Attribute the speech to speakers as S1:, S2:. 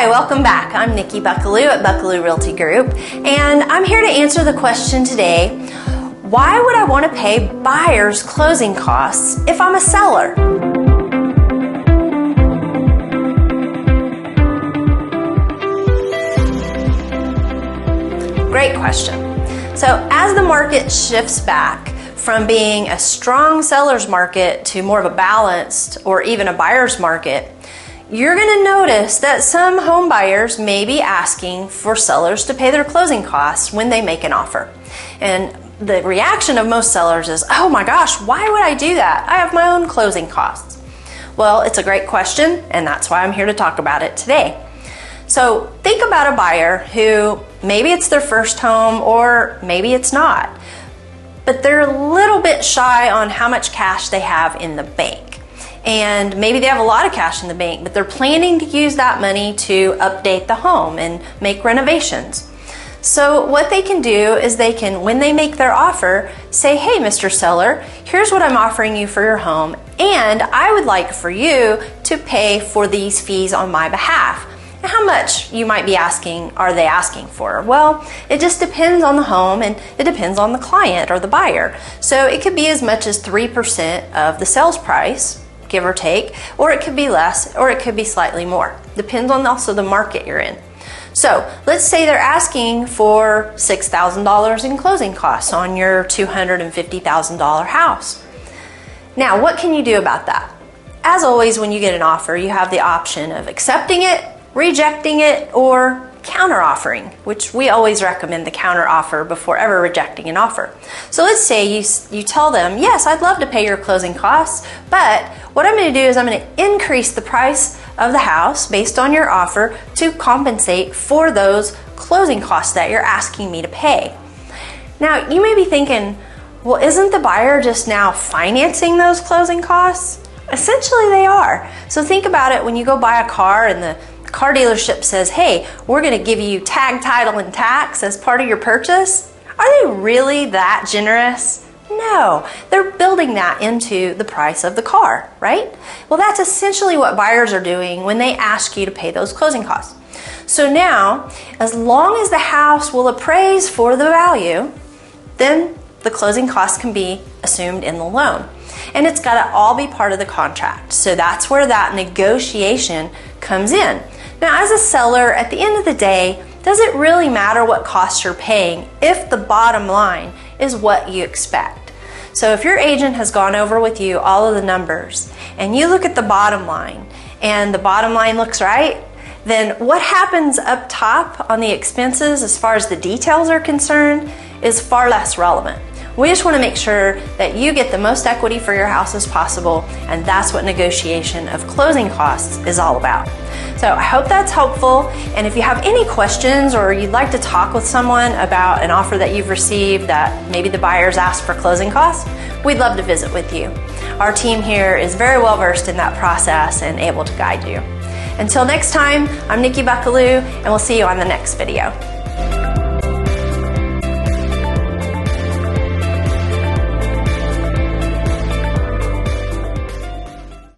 S1: Hi, welcome back. I'm Nikki Buckelew at Buckelew Realty Group, and I'm here to answer the question today, why would I want to pay buyers closing costs if I'm a seller? Great question. So as the market shifts back from being a strong seller's market to more of a balanced or even a buyer's market, you're going to notice that some home buyers may be asking for sellers to pay their closing costs when they make an offer. And the reaction of most sellers is, oh my gosh, why would I do that? I have my own closing costs. Well, it's a great question, and that's why I'm here to talk about it today. So think about a buyer who maybe it's their first home or maybe it's not, but they're a little bit shy on how much cash they have in the bank. And maybe they have a lot of cash in the bank, but they're planning to use that money to update the home and make renovations. So what they can do is they can, when they make their offer, say, hey, Mr. Seller, here's what I'm offering you for your home, and I would like for you to pay for these fees on my behalf. And how much you might be asking, are they asking for? Well, it just depends on the home and it depends on the client or the buyer. So it could be as much as 3% of the sales price, give or take, or it could be less, or it could be slightly more. Depends on also the market you're in. So let's say they're asking for $6,000 in closing costs on your $250,000 house. Now, what can you do about that? As always, when you get an offer, you have the option of accepting it, rejecting it, or counter-offering, which we always recommend the counter-offer before ever rejecting an offer. So let's say you tell them, yes, I'd love to pay your closing costs, but what I'm going to do is I'm going to increase the price of the house based on your offer to compensate for those closing costs that you're asking me to pay. Now, you may be thinking, well, isn't the buyer just now financing those closing costs? Essentially, they are. So think about it when you go buy a car and the car dealership says, hey, we're going to give you tag, title, and tax as part of your purchase. Are they really that generous? No, they're building that into the price of the car, right? Well, that's essentially what buyers are doing when they ask you to pay those closing costs. So now, as long as the house will appraise for the value, then the closing costs can be assumed in the loan. And it's got to all be part of the contract. So that's where that negotiation comes in. Now, as a seller, at the end of the day, does it really matter what costs you're paying if the bottom line is what you expect? So if your agent has gone over with you all of the numbers and you look at the bottom line and the bottom line looks right, then what happens up top on the expenses as far as the details are concerned is far less relevant. We just want to make sure that you get the most equity for your house as possible, and that's what negotiation of closing costs is all about. So I hope that's helpful, and if you have any questions or you'd like to talk with someone about an offer that you've received that maybe the buyers asked for closing costs, we'd love to visit with you. Our team here is very well versed in that process and able to guide you. Until next time, I'm Nikki Buckelew, and we'll see you on the next video.